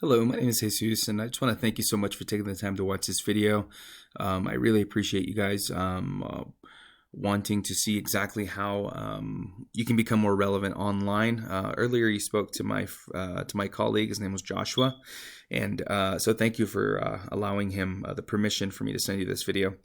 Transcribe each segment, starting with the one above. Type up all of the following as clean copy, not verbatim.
Hello, my name is Jesus, and I just want to thank you so much for taking the time to watch this video. I really appreciate you guys wanting to see exactly how you can become more relevant online. Earlier, you spoke to my colleague. His name was Joshua, and so thank you for allowing him the permission for me to send you this video.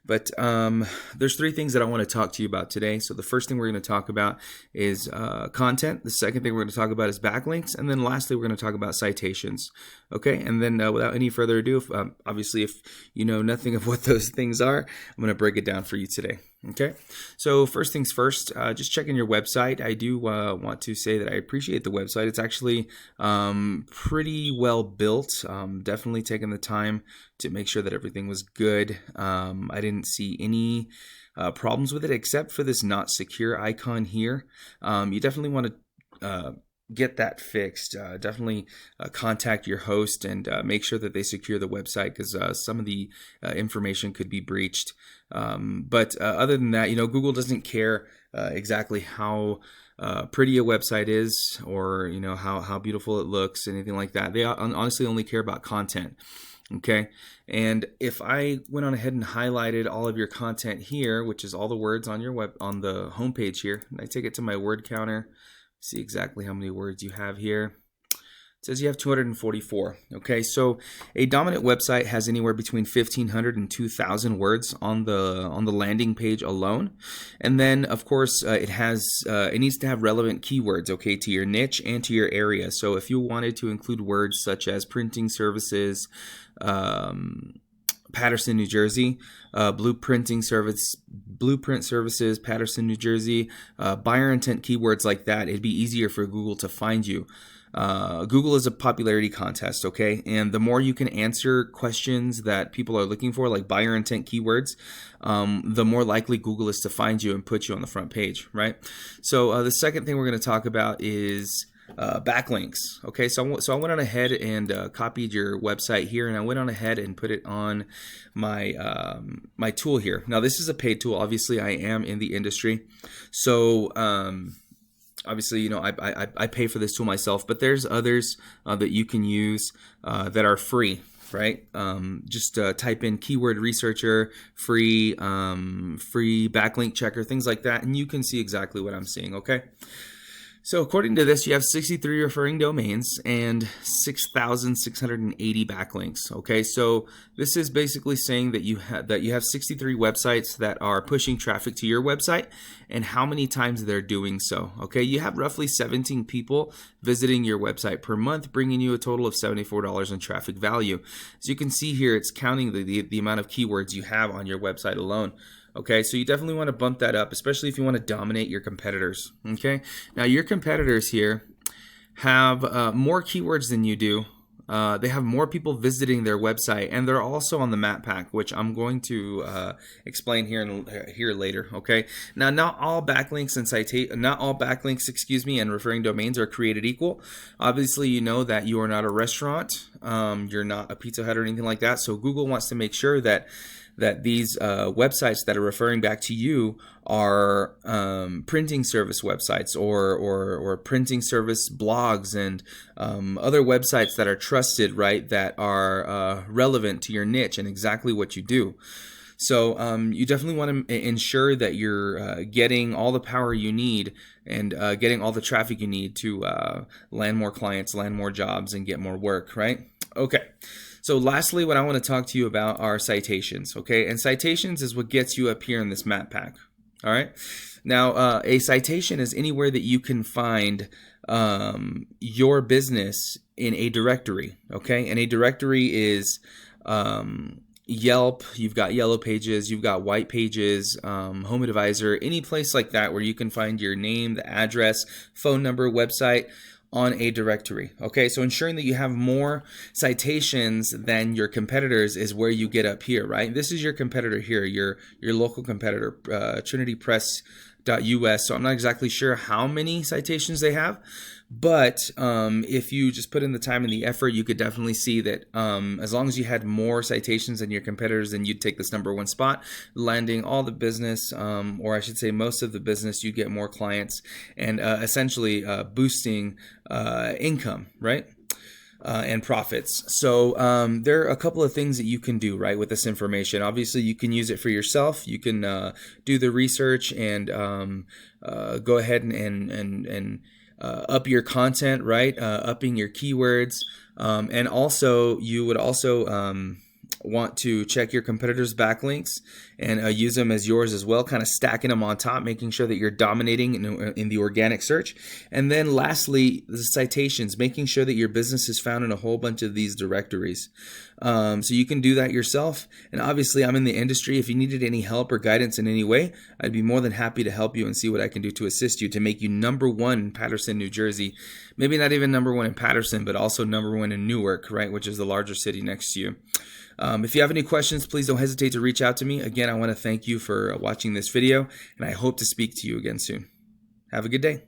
But there's three things that I want to talk to you about today. So the first thing we're going to talk about is content. The second thing we're going to talk about is backlinks, and then lastly, we're going to talk about citations. Okay, and then without any further ado, obviously, if you know nothing of what those things are, I'm going to break it down for you today. Okay, so first things first, just checking your website. I do want to say that I appreciate the website. It's actually pretty well built. Definitely taking the time to make sure that everything was good. I didn't see any problems with it except for this not secure icon here. You definitely want to get that fixed. Definitely contact your host and make sure that they secure the website, because some of the information could be breached. But other than that, Google doesn't care exactly how pretty a website is, or how beautiful it looks, anything like that. They honestly only care about content. Okay, and if I went on ahead and highlighted all of your content here, which is all the words on your on the homepage here, and I take it to my word counter, see exactly how many words you have here. It says you have 244. Okay, so a dominant website has anywhere between 1,500 and 2,000 words on the landing page alone, and then of course it needs to have relevant keywords, okay, to your niche and to your area. So if you wanted to include words such as printing services, Paterson, New Jersey, blueprint services, Paterson, New Jersey, buyer intent keywords like that, it'd be easier for Google to find you. Google is a popularity contest, okay? And the more you can answer questions that people are looking for, like buyer intent keywords, the more likely Google is to find you and put you on the front page, right? So the second thing we're going to talk about is backlinks. Okay, so I went on ahead and copied your website here, and I went on ahead and put it on my my tool here. Now this is a paid tool. Obviously, I am in the industry, so obviously, I pay for this tool myself, but there's others that you can use that are free. Right? Just type in keyword researcher, free backlink checker, things like that, and you can see exactly what I'm seeing. Okay. So according to this, you have 63 referring domains and 6,680 backlinks. Okay, so this is basically saying that you have 63 websites that are pushing traffic to your website, and how many times they're doing so. Okay, you have roughly 17 people visiting your website per month, bringing you a total of $74 in traffic value. As you can see here, it's counting the amount of keywords you have on your website alone. Okay, so you definitely want to bump that up, especially if you want to dominate your competitors. Okay, now your competitors here have more keywords than you do. They have more people visiting their website, and they're also on the map pack, which I'm going to explain here later. Okay, now not all backlinks and referring domains are created equal. Obviously, you know that you are not a restaurant, you're not a Pizza Hut or anything like that. So Google wants to make sure that these websites that are referring back to you are printing service websites or printing service blogs and other websites that are trusted, right, that are relevant to your niche and exactly what you do. So you definitely want to ensure that you're getting all the power you need and getting all the traffic you need to land more clients, land more jobs, and get more work, right? Okay. So lastly, what I want to talk to you about are citations, okay? And citations is what gets you up here in this map pack, all right? Now, a citation is anywhere that you can find your business in a directory, okay? And a directory is Yelp, you've got Yellow Pages, you've got White Pages, Home Advisor, any place like that where you can find your name, the address, phone number, website, on a directory. Okay, so ensuring that you have more citations than your competitors is where you get up here, right? This is your competitor here, your local competitor, trinitypress.us. So I'm not exactly sure how many citations they have, but if you just put in the time and the effort, you could definitely see that as long as you had more citations than your competitors, then you'd take this #1 spot, landing all the business, or I should say most of the business. You get more clients and essentially boosting income, right? and profits. So there are a couple of things that you can do, right, with this information. Obviously, you can use it for yourself. You can do the research and go ahead and up your content, right? Upping your keywords. And also, you would also want to check your competitors' backlinks and use them as yours as well, kind of stacking them on top, making sure that you're dominating in the organic search. And then lastly, the citations, making sure that your business is found in a whole bunch of these directories. So you can do that yourself. And obviously, I'm in the industry. If you needed any help or guidance in any way, I'd be more than happy to help you and see what I can do to assist you to make you #1 in Paterson, New Jersey. Maybe not even #1 in Paterson, but also #1 in Newark, right, which is the larger city next to you. If you have any questions, please don't hesitate to reach out to me. Again, I want to thank you for watching this video, and I hope to speak to you again soon. Have a good day.